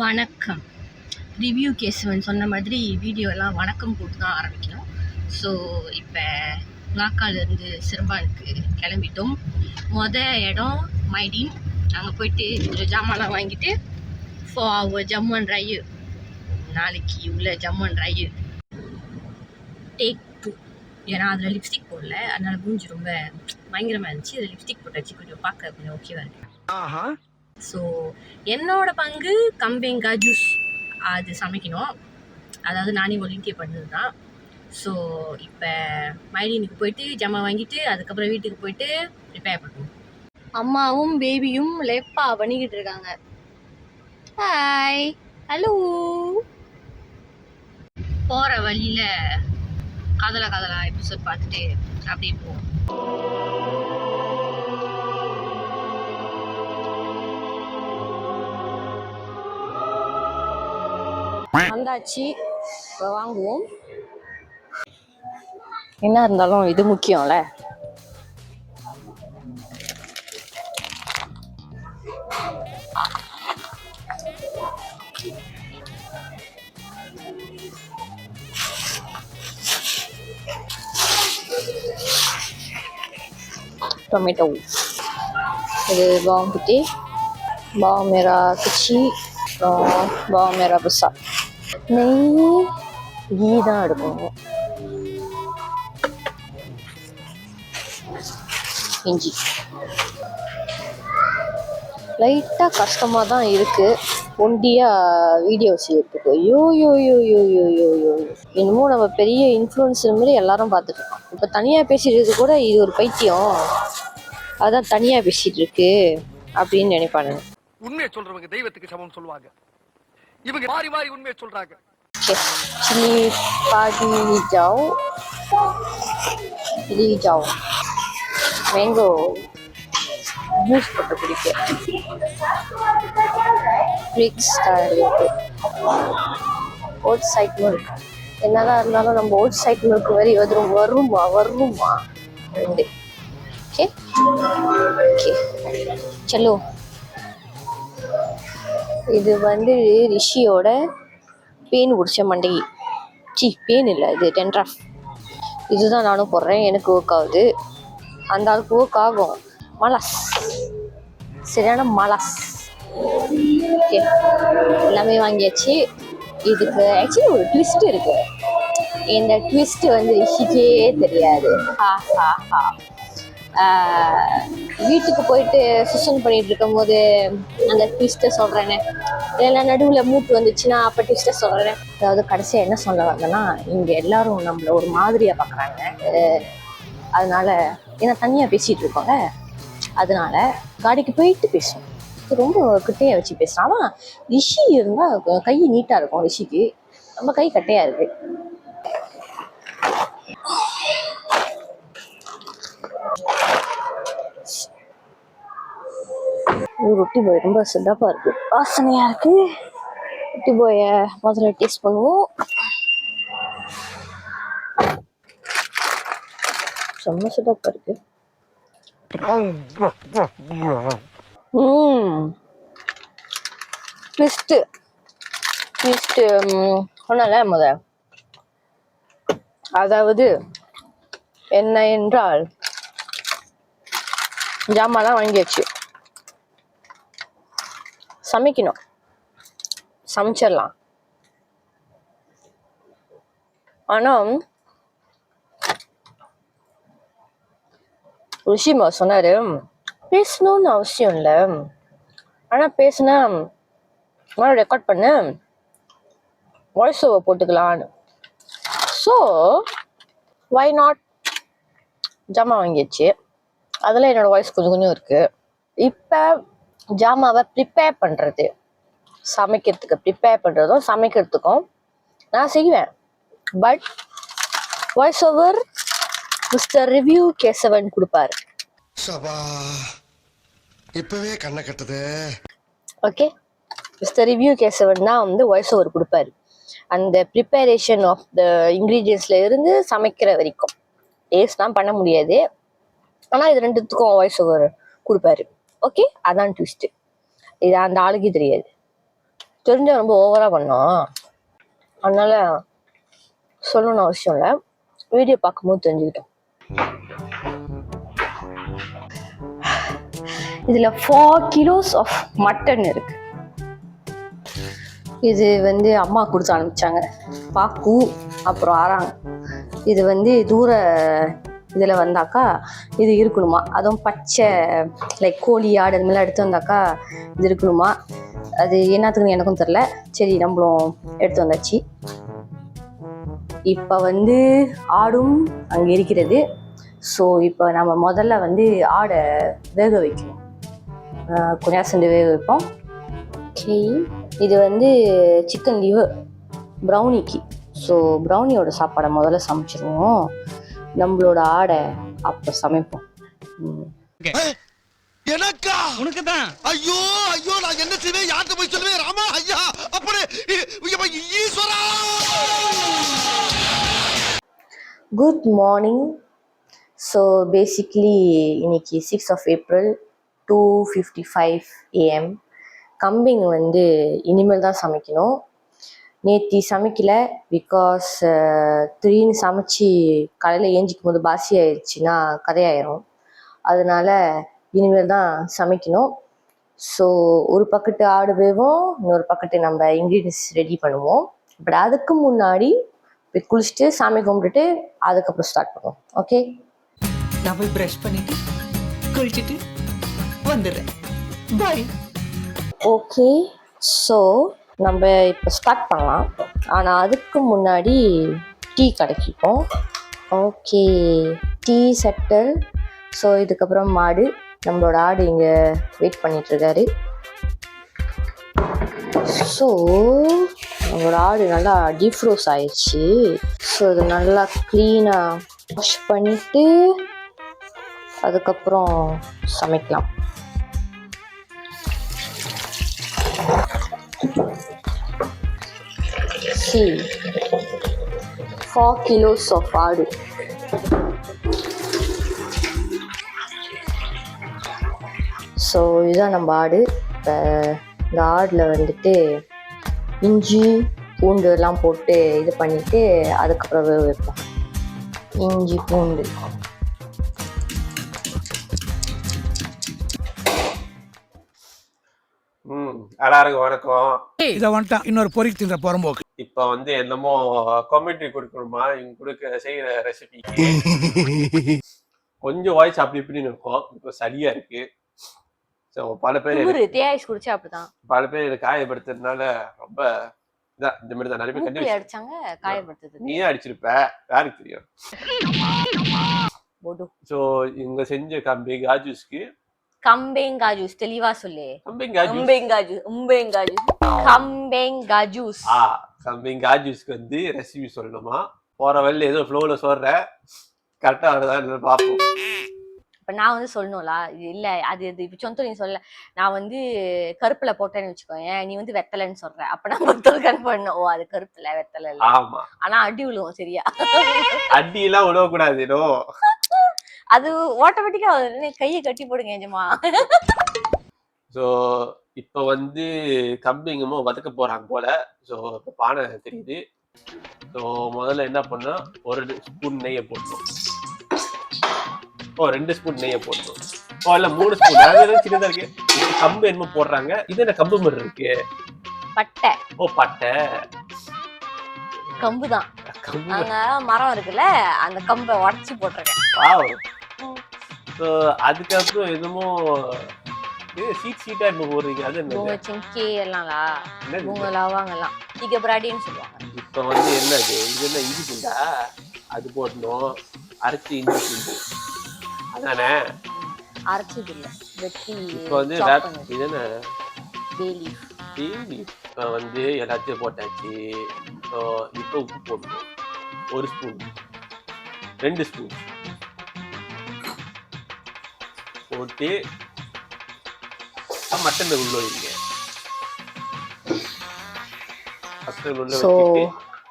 வணக்கம். ரிவ்யூ கேசவன் சொன்ன மாதிரி வீடியோலாம் வணக்கம் போட்டு தான் ஆரம்பிக்கணும். ஸோ இப்போ நாக்காலேருந்து சிறுபானுக்கு கிளம்பிட்டோம். இடம் மைடீன். நாங்கள் போயிட்டு கொஞ்சம் ஜாமான்லாம் வாங்கிட்டு ஃபார் அவர் ஜம்மு அண்ட் ரயில் நாளைக்கு உள்ள ஜம்மு அண்ட் ரயில் டேக் 2. ஏன்னா அதில் லிப்ஸ்டிக் போடல, அதனால மூஞ்சி ரொம்ப பயங்கரமாக இருந்துச்சு. அதில் லிப்ஸ்டிக் போட்டாச்சு, கொஞ்சம் பார்க்க கொஞ்சம் ஓகேவா இருக்கு. ஸோ என்னோட பங்கு கம்பெங்கா ஜூஸ் அது சமைக்கணும். அதாவது நானே வாலண்டியர் பண்ணது தான். ஸோ இப்போ மைடீனுக்கு போயிட்டு ஜம்மா வாங்கிட்டு அதுக்கப்புறம் வீட்டுக்கு போயிட்டு ப்ரிப்பேர் பண்ணுவோம். அம்மாவும் பேபியும் லெப்பா பண்ணிக்கிட்டு இருக்காங்க. Hi, hello. போகிற வழியில் காதலா எபிசோட் பார்த்துட்டு அப்படியே போவோம். வந்தாச்சு, இப்போ வாங்குவோம். என்ன இருந்தாலும் இது முக்கியம்ல. टोमेटो இது பாவம் குட்டி, பாவம் மேரா குச்சி, பாவம் மேரா புசா. நெய் கீ தான் எடுக்கணும். இஞ்சி லைட்டாக கஷ்டமாக தான் இருக்குது ஒண்டியாக வீடியோ செய்யறதுக்கு. யோ யோ யோ யோ யோ யோ யோ என்னமோ நம்ம பெரிய இன்ஃப்ளூயன்ஸர் மாதிரி எல்லாரும் பார்த்துட்டு இருக்கோம். இப்போ தனியாக பேசிட்டு கூட இது ஒரு பைத்தியம், அதான் தனியாக பேசிட்டு இருக்கு அப்படின்னு நினைப்பானுங்க. உண்மையை சொல்றவங்க தெய்வத்துக்கு சமம் சொல்லுவாங்க, இவங்க மாறி மாறி உண்மையை சொல்றாங்க. சில்லி பாடி ஜாவ், சில்லி ஜாவ், மேங்கோ ஜூஸ் போட்டு குடிக்க. ஓட் சைட் மில்க் என்னதான் இருந்தாலும் நம்ம ஓட் சைட் மில்க் வரி வருமா ரெண்டு. ஓகே ஓகே சலோ. இது வந்து ரிஷியோட பேன் குடிச்ச மண்டகி. பேன் இல்லை, இது டென்ட்ரஃப். இதுதான் நானும் போடுறேன், எனக்கு ஒர்க் ஆகுது. அந்த ஆளுக்கு ஒர்க் ஆகும். மலாஸ், சரியான மலாஸ். ஓகே, எல்லாமே வாங்கியாச்சு. இதுக்கு ஆக்சுவலி ஒரு ட்விஸ்ட் இருக்கு. இந்த ட்விஸ்ட் வந்து ரிஷிக்கே தெரியாது. வீட்டுக்கு போயிட்டு சுஷன் பண்ணிட்டு இருக்கும் போது அந்த ட்விஸ்ட்டை சொல்கிறேன்னு, இல்லைன்னா நடுவில் மூட்டு வந்துச்சுன்னா அப்போ ட்விஸ்ட்டை சொல்கிறேன். அதாவது கடைசியாக என்ன சொல்ல வந்தேன்னா, இங்கே எல்லாரும் நம்மளை ஒரு மாதிரியாக பார்க்குறாங்க. அதனால ஏன்னா தனியாக பேசிகிட்டு இருக்கோங்க, அதனால காடிக்கு போயிட்டு பேசுவோம். ரொம்ப கிட்டையை வச்சு பேசுகிறான். ஆனால் ரிஷி இருந்தால் கை நீட்டாக இருக்கும். ரிஷிக்கு நம்ம கை கட்டையாக இருக்கு. ரொட்டி பாய் ரொம்ப சிறப்பாக இருக்கு, வாசனையா இருக்கு. ரொட்டி பாயை முதல்ல டேஸ்ட் பண்ணுவோம். செம்ம சிறப்பாக இருக்கு. ட்விஸ்ட்டு சொன்னல அதாவது என்ன என்றால் ஜாமான்லாம் வாங்கியாச்சு, சமைக்கணும், சமைச்சிடலாம். ஆனால் ரிஷிமா சொன்னாரு பேசணும்னு அவசியம் இல்லை, ஆனால் பேசுனா ரெக்கார்ட் பண்ண வாய்ஸ் ஓவர் போட்டுக்கலான்னு. So why not. ஜாமான் வாங்கியாச்சு, அதில் என்னோட வாய்ஸ் கொஞ்சம் இருக்கு. இப்போ ஜாமாவை ப்ரிப்பேர் பண்ணுறது, சமைக்கிறதுக்கு ப்ரிப்பேர் பண்ணுறதும் சமைக்கிறதுக்கும் நான் செய்வேன். But voice over mister review Kesavan கொடுப்பாரு. இப்பவே கண்ணை கட்டுது. ஓகே, மிஸ்டர் ரிவ்யூ கேசவன் தான் வந்து வாய்ஸ் ஓவர் கொடுப்பாரு. அந்த ப்ரிப்பரேஷன் ஆஃப் த இன்க்ரீடியன்ஸ்ல இருந்து சமைக்கிற வரைக்கும் டேஸ்ட்லாம் பண்ண முடியாது, ஆனால் இது ரெண்டுத்துக்கும் வாய்ஸ் ஓவர் கொடுப்பாரு. ஓகே, அதான் ட்விஸ்ட்டு. இது அந்த ஆளுக்கு தெரியாது. தெரிஞ்ச ரொம்ப ஓவராக பண்ணோம். அதனால சொல்லணும்னு அவசியம் இல்லை, வீடியோ பார்க்கும்போது தெரிஞ்சுக்கிட்டோம். இதில் 4 kilos ஆஃப் மட்டன் இருக்கு. இது வந்து அம்மா கொடுத்து அனுப்பிச்சாங்க. பாக்கு அப்புறம் ஆறாங்க. இது வந்து தூர இதில் வந்தாக்கா இது இருக்கணுமா, அதுவும் பச்சை லைக் கோழி ஆடு அது மாதிரிலாம் எடுத்து வந்தாக்கா இது இருக்கணுமா. அது என்னத்துக்குன்னு எனக்கும் தெரில. சரி நம்மளும் எடுத்து வந்தாச்சு. இப்போ வந்து ஆடும் அங்கே இருக்கிறது. ஸோ இப்போ நம்ம முதல்ல வந்து ஆடை வேக வைக்கணும். கொஞ்சம் செஞ்சு வேக வைப்போம். ஓகே, இது வந்து சிக்கன் லிவர் ப்ரௌனிக்கு. ஸோ ப்ரௌனியோட சாப்பாடை முதல்ல சமைச்சிருவோம், நம்மளோட ஆடை அப்போ சமைப்போம். எனக்கா உனக்கு தான். ஐயோ ஐயோ, நான் என்ன செய்வேன், யார்கிட்ட போய் சொல்லுவேன்? ராமா ஐயா, அப்படி ஈஸ்வரா. Good morning. ஸோ பேசிக்லி இன்னைக்கு 6 of April 2:55 AM. கம்பிங் வந்து இனிமேல் தான் சமைக்கணும். நேற்று சமைக்கல, பிகாஸ் திடீர்னு சமைச்சு காலையில் ஏஞ்சிக்கும் போது பாசி ஆயிடுச்சுன்னா கதையாயிரும். அதனால இனிமேல் தான் சமைக்கணும். ஸோ ஒரு பக்கெட்டு ஆடு வேவும், இன்னொரு பக்கெட்டு நம்ம இன்க்ரீடியன்ஸ் ரெடி பண்ணுவோம். பட் அதுக்கு முன்னாடி போய் குளிச்சுட்டு சாமி கும்பிட்டுட்டு அதுக்கப்புறம் ஸ்டார்ட் பண்ணுவோம். ஓகே, நான் போய் ப்ரஷ் பண்ணிட்டு குளிச்சுட்டு வந்துடுறேன். பாய். ஓகே. ஸோ நம்ம இப்போ ஸ்டார்ட் பண்ணலாம். ஆனால் அதுக்கு முன்னாடி டீ கிடைக்கும். Okay, tea செட்டல். ஸோ இதுக்கப்புறம் மாடு, நம்மளோட ஆடு இங்கே வெயிட் பண்ணிகிட்ருக்காரு. ஸோ நம்மளோட ஆடு நல்லா டீஃப்ரோஸ் ஆயிடுச்சு. ஸோ இது நல்லா க்ளீனாக வாஷ் பண்ணிவிட்டு அதுக்கப்புறம் சமைக்கலாம். See, 4 kilos of ஆடு. ஸோ இதுதான் நம்ம ஆடு. இப்போ இந்த ஆடில் வந்துட்டு இஞ்சி பூண்டு எல்லாம் போட்டு இது பண்ணிவிட்டு அதுக்கப்புறம் வேக வைப்போம். இஞ்சி பூண்டு எல்லாருக்கும் வணக்கம். இதை வந்துட்டான் இன்னொரு பொறிக்கு தின்ற புறம்போக்கு. இப்ப வந்து என்னமோ கமெண்ட்ரி கொடுக்கணுமா இவங்க கொடுக்க செய்யற ரெசிபிக்கு கொஞ்சம் வாய்ஸ் அப்படி இப்படின்னு இருக்கும். இப்போ சரியா இருக்கு. ஸோ பல பேர் குடிச்சா அப்படிதான். பல பேர் இதை காயப்படுத்துறதுனால ரொம்ப இதான் இந்த மாதிரி தான் நிறைய பேர் கண்டிப்பா அடிச்சாங்க. காயப்படுத்துது நீயே அடிச்சிருப்ப, யாருக்கு தெரியும். ஸோ இவங்க செஞ்ச கம்பிங் ஆஜூஸ்க்கு கம்பேங்கா ஜூஸ் தெளிவா சொல்லு. கம்பிங் ஆஜூஸ்க்கு வந்து ரெசிபி சொல்லணுமா? போற வழியில ஏதோ ஃப்ளோல சொல்ற, கரெக்டா வருதான்னு பார்ப்போம். இப்ப நான் வந்து சொல்லணும்ல, இது இல்ல அது இது இப்ப சொந்த நீ சொல்ல, நான் வந்து கருப்புல போட்டேன்னு வச்சுக்கோங்க, நீ வந்து வெத்தலைன்னு சொல்ற. அப்ப நான் மொத்தம் பண்ணணும். ஓ அது கருப்புல வெத்தலை இல்ல. ஆமா, ஆனா அடி விழுவும். சரியா? அடி எல்லாம் விழக்கூடாது. அது ஆட்டோமேட்டிக்கா கையை கட்டி போடுங்க எஜமா. ஸோ இப்போ வந்து கம்பிங்கமோ வதக்க போறாங்க போல. ஸோ இப்போ பானை தெரியுது. ஸோ முதல்ல என்ன பண்ணா, 1 ஸ்பூன் நெய்யை போட்டோம். 2 ஸ்பூன் நெய்யை போட்டோம். இல்ல 3 ஸ்பூன். அது சின்னதா இருக்கு. கம்பு என்னமோ போடுறாங்க. இது என்ன கம்பு மாதிரி இருக்கு? பட்டை. பட்டை கம்புதான். மரம் இருக்குல்ல, அந்த கம்பை உடச்சி போட்டிருக்கேன். அதுக்கப்புறம் என்னமோ சீட்டா என்ன போடுறீங்க? அது லவாங்கெல்லாம் சொல்லுவாங்க. இப்ப வந்து என்னது, இது என்ன இஞ்சி பூண்டா? அது போடணும். அரைச்சி இஞ்சி பூண்டு அதானே? அரைச்சது இல்ல, வெட்டி. இப்ப வந்து இது என்ன இப்ப வந்து எல்லாத்தையும் போட்டாச்சு. இப்ப உப்பு போடணும். 1 ஸ்பூன் 2 ஸ்பூன் போட்டு மட்டன் உள்ள வைங்க. So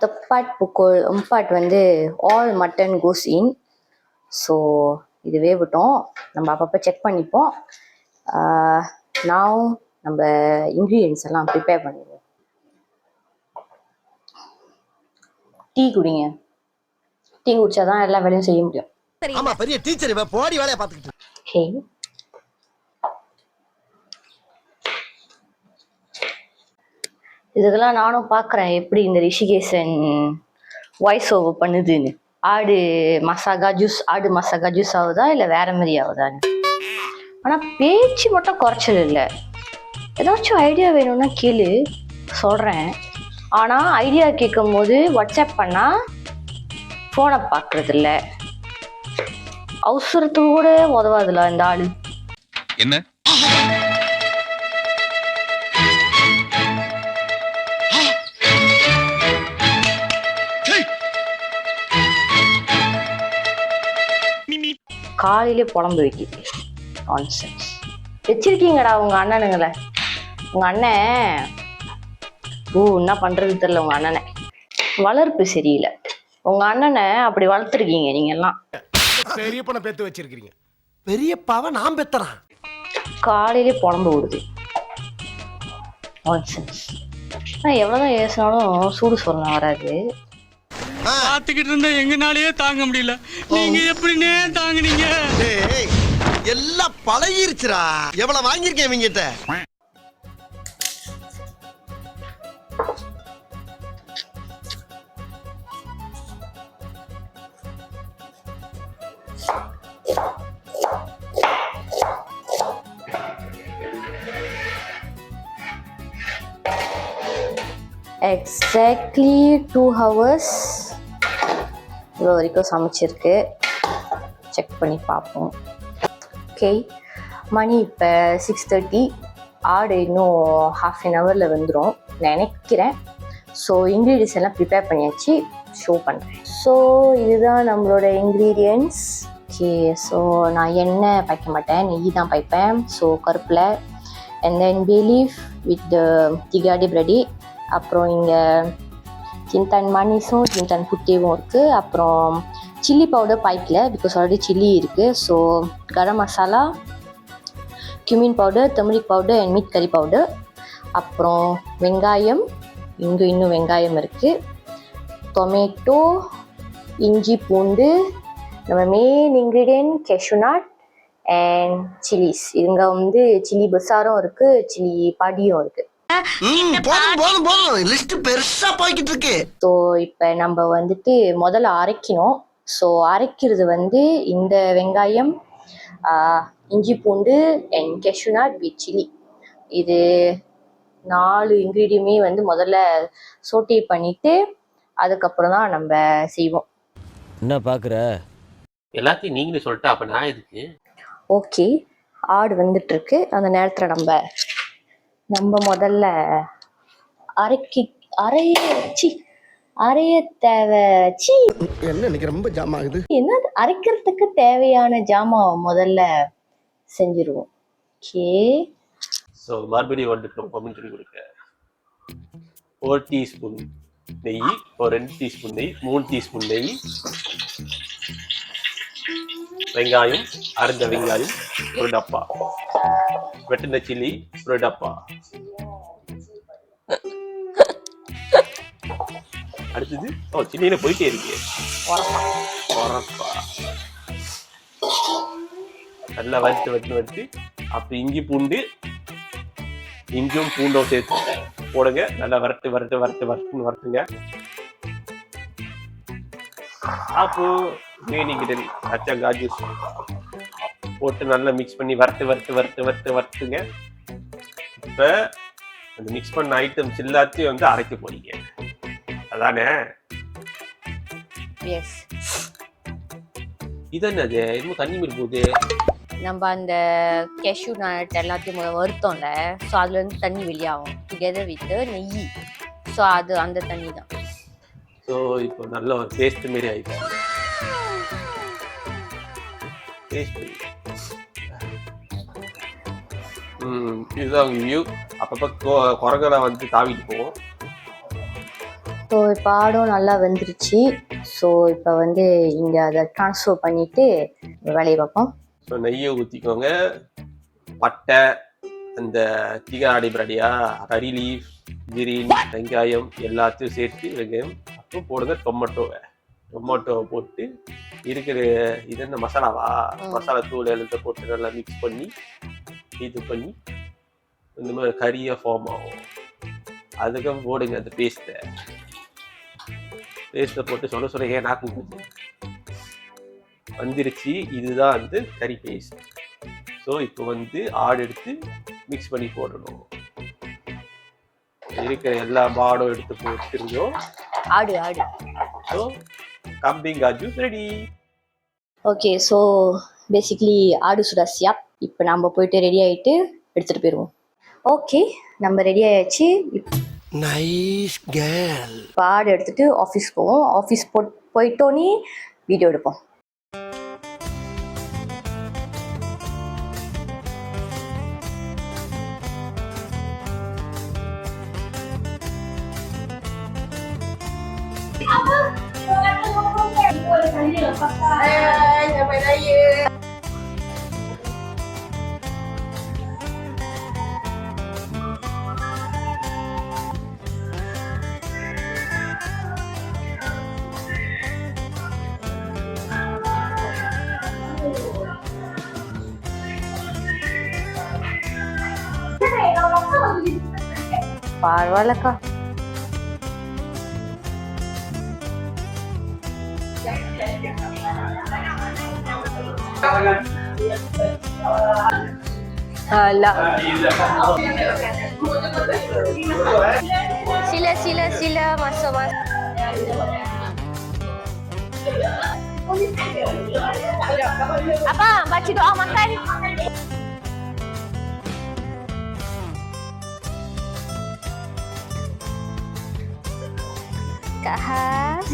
tepat pukul 4 வந்து all mutton goes in. So இது வேகட்டும், நம்ம அப்பப்போ செக் பண்ணிப்போம். now நம்ம இன்க்ரீடியன்ஸ் எல்லாம் ப்ரிப்பேர் பண்ணிடுவோம். டீ குடிங்க. டீ குடிச்சாதான் எல்லா வேலையும் செய்ய முடியும். ஆமா பெரிய டீச்சர் இவ போடி வேலைய பாத்துக்கிட்டு. ஹே, இதுக்கெல்லாம் நானும் பார்க்குறேன் எப்படி இந்த ரிஷிகேசன் வாய்ஸ் ஓவர் பண்ணுதுன்னு. ஆடு மசாகா ஜூஸ் ஆகுதா இல்லை வேற மாதிரி ஆகுதான்னு. ஆனால் பேச்சு மட்டும் குறைச்சல் இல்லை. ஏதாச்சும் ஐடியா வேணும்னா கேளு, சொல்கிறேன். ஆனால் ஐடியா கேட்கும் போது வாட்ஸ்அப் பண்ணால் ஃபோனை பார்க்குறது இல்லை. அவசரத்துக்கு கூட உதவாதுல இந்த ஆளு. என்ன காலையிலே புலம்பு வைக்கி நான்சென்ஸ். வச்சிருக்கீங்கடா உங்க அண்ணனுங்களை. உங்க அண்ணன் என்ன பண்றது தெரியல. உங்க அண்ணனை வளர்ப்பு சரியில்லை. உங்க அண்ணனை அப்படி வளர்த்துருக்கீங்க நீங்க எல்லாம். பெரியப்பனை பெத்து வச்சிருக்கீங்க. பெரியப்பாவை நான் பெத்தறான். காலையிலே புலம்பு விடுது. நான்சென்ஸ். எவ்வளவுதான் ஏசினாலும் சூடு சொல்லணும் வராது. பாத்துக்கிட்டு இருந்தா எங்கனாலயே தாங்க முடியல. நீங்க எப்படினே தாங்குனீங்க? எல்லாம் பழகிருச்சுடா. எவ்வளவு வாங்கியிருக்கேன் இவங்கிட்ட. எக்ஸாக்ட்லி 2 hours இவ்வளோ வரைக்கும் சமைச்சிருக்கு. செக் பண்ணி பார்ப்போம். ஓகே, மணி இப்போ 6:30. ஆடு இன்னும் ½ an hour வந்துடும் நினைக்கிறேன். ஸோ இன்க்ரீடியன்ஸ் எல்லாம் ப்ரிப்பேர் பண்ணியாச்சு, ஷோ பண்ணுறேன். ஸோ இதுதான் நம்மளோட இன்க்ரீடியன்ட்ஸ். ஓகே, ஸோ நான் எண்ணெய் பாய்க்க மாட்டேன், நெய் தான் பாய்ப்பேன். ஸோ கருப்பில் and then bay leaf with திகாடி பிரெடி. அப்புறம் இங்கே சின்தான் மணிஸும் சின்தான் புட்டேவும் இருக்குது. அப்புறம் சில்லி பவுடர் பாய்க்கல, பிகாஸ் ஆல்ரெடி சில்லி இருக்குது. So garam masala, cumin powder, turmeric powder and meat curry powder. அப்புறம் வெங்காயம், இங்கே இன்னும் வெங்காயம் இருக்குது. டொமேட்டோ, இஞ்சி பூண்டு, நம்ம main ingredient cashew nut and chillies. இங்கே வந்து சில்லி பசாரும் இருக்குது, சில்லி பாடியும் இருக்குது. லிஸ்ட் பெருசா போய்கிட்டு இருக்கு. ஸோ இப்போ நம்ம வந்துட்டு முதல்ல அரைக்கணும். ஸோ அரைக்கிறது வந்து இந்த வெங்காயம், இஞ்சி பூண்டு அண்ட் கேஷ்யூநட் வித் சில்லி, இது 4 இன்க்ரீடியமே வந்து முதல்ல சோட்டே பண்ணிட்டு அதுக்கப்புறம் தான் நம்ம செய்வோம். என்ன பார்க்குற? எல்லாத்தையும் நீங்களே சொல்லிட்டா அப்ப நான் எதுக்கு? ஓகே, ஆடு வந்துட்டு இருக்கு. அந்த நேரத்தில் நம்ம முதல்ல அரைய தேவை. என்ன இன்னைக்கு ரொம்ப ஜாம் ஆகுது. என்ன அரைக்கிறதுக்கு தேவையான ஜாமான் முதல்ல செஞ்சிருவோம். ஓகே, ஸோ மறுபடியும் வந்துட்டோம் கமெண்ட்ரி கொடுக்க. 1 டீஸ்பூன் நெய், ஒரு 2 டீஸ்பூன் நெய், 3 டீஸ்பூன் நெய், வெங்காயம், அரைஞ்ச வெங்காயம் ஒரு டப்பா, வெட்டின சில்லி ஒரு டப்பா. அடுத்தது சில்லியில போயிட்டே இருக்கு. நல்லா வறுத்து அப்ப இஞ்சும் பூண்டும் சேர்த்து போடுங்க. நல்லா வறுத்துங்க. அப்போ காஜு போட்டு நல்லா மிக்ஸ் பண்ணி வறுத்துங்க. இப்ப அந்த மிக்ஸ் பண்ண ஐட்டம்ஸ் எல்லாத்தையும் வந்து அரைக்க போறீங்க, அதானே? எஸ். இது என்னது இன்னும் தண்ணி மீறி போகுது? நம்ம அந்த கேஷ்யூ நட் எல்லாத்தையும் வறுத்தோம்ல, ஸோ அதுல இருந்து தண்ணி வெளியாகும் டுகெதர் வித் நெய். ஸோ அது அந்த தண்ணி தான். ஸோ இப்போ நல்ல ஒரு பேஸ்ட் மாரி ஆயிடுச்சு. இதுதான் வியூ. அப்பப்போ குரங்கெல்லாம் வந்து தாவிட்டு போவோம். ஸோ இப்போ ஆடும் நல்லா வெந்துருச்சு. ஸோ இப்போ வந்து இங்கே அதை ட்ரான்ஸ்ஃபர் பண்ணிவிட்டு வேலையை பார்ப்போம். ஸோ நெய்யை ஊற்றிக்கோங்க. பட்டை, அந்த திகாடி பிரடியா, கறி லீஃப், கிரீன், வெங்காயம் எல்லாத்தையும் சேர்த்து வெங்காயம். அப்போ இப்போ போடுங்க டொமேட்டோவை போட்டு இருக்கிற இது என்ன மசாலாவா மசாலா தூள் எழுத போட்டு நல்லா மிக்ஸ் பண்ணி இது பண்ணி இந்த மாதிரி கறியாக ஃபார்ம் ஆகும். அதுக்கப்புறம் போடுங்க அந்த பேஸ்ட்டை போட்டு சொல்ல ஏன் நாக்கு வந்துருச்சு. இதுதான் வந்து கறி பேஸ்ட். ஸோ இப்போ வந்து ஆடு எடுத்து மிக்ஸ் பண்ணி போடணும். இருக்கிற எல்லா பாடும் எடுத்து போட்டுருந்தோம். ஆடு ஸோ கம்பிங் காஜு ரெடி. ஓகே, ஸோ பேசிக்லி ஆடு சுடா சியாப். இப்போ நம்ம போயிட்டு ரெடி ஆகிட்டு எடுத்துகிட்டு போயிடுவோம். ஓகே, நம்ம ரெடி ஆயாச்சு. Nice girl. இப்போ ஆடு எடுத்துகிட்டு ஆஃபீஸ் போவோம். ஆஃபீஸ் போயிட்டோன்னே வீடியோ எடுப்போம். பரவாயில்லக்கா. Sila masuk. Apa? Baca doa makan. Kak Has.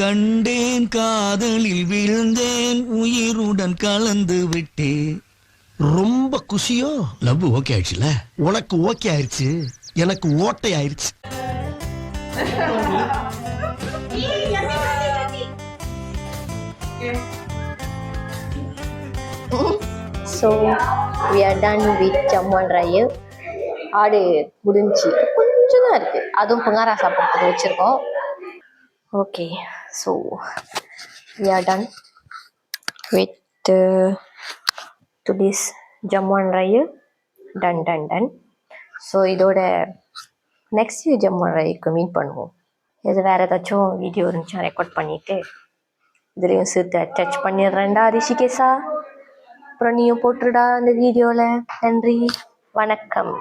கண்டேன், காதலில் விழுந்தேன், உயிருடன் கலந்து விட்டேன். ரொம்ப குஷியோ? லவ் ஓகே ஆயிடுச்சுல? உனக்கு ஓகே ஆயிடுச்சு, எனக்கு ஓட்டை ஆயிடுச்சு. So we are done with jamuan raya. ஆடு முடிஞ்சு கொஞ்சம் தான் இருக்கு. அதுவும் பங்காரா சாப்பிட்றதுக்கு வச்சிருக்கோம். Okay, so we are done with today's jamuan raya. Done. So இதோட நெக்ஸ்ட் ஜம்முன் ரயிக்கு மீட் பண்ணுவோம். இது வேறு ஏதாச்சும் வீடியோ இருந்துச்சா ரெக்கார்ட் பண்ணிவிட்டு இதுலேயும் சேர்த்து அட்டாச் பண்ணிடுறேன்டா ரிஷிகேஷா. அப்புறம் நீயும் போட்டுருடா அந்த வீடியோவில். நன்றி, வணக்கம்.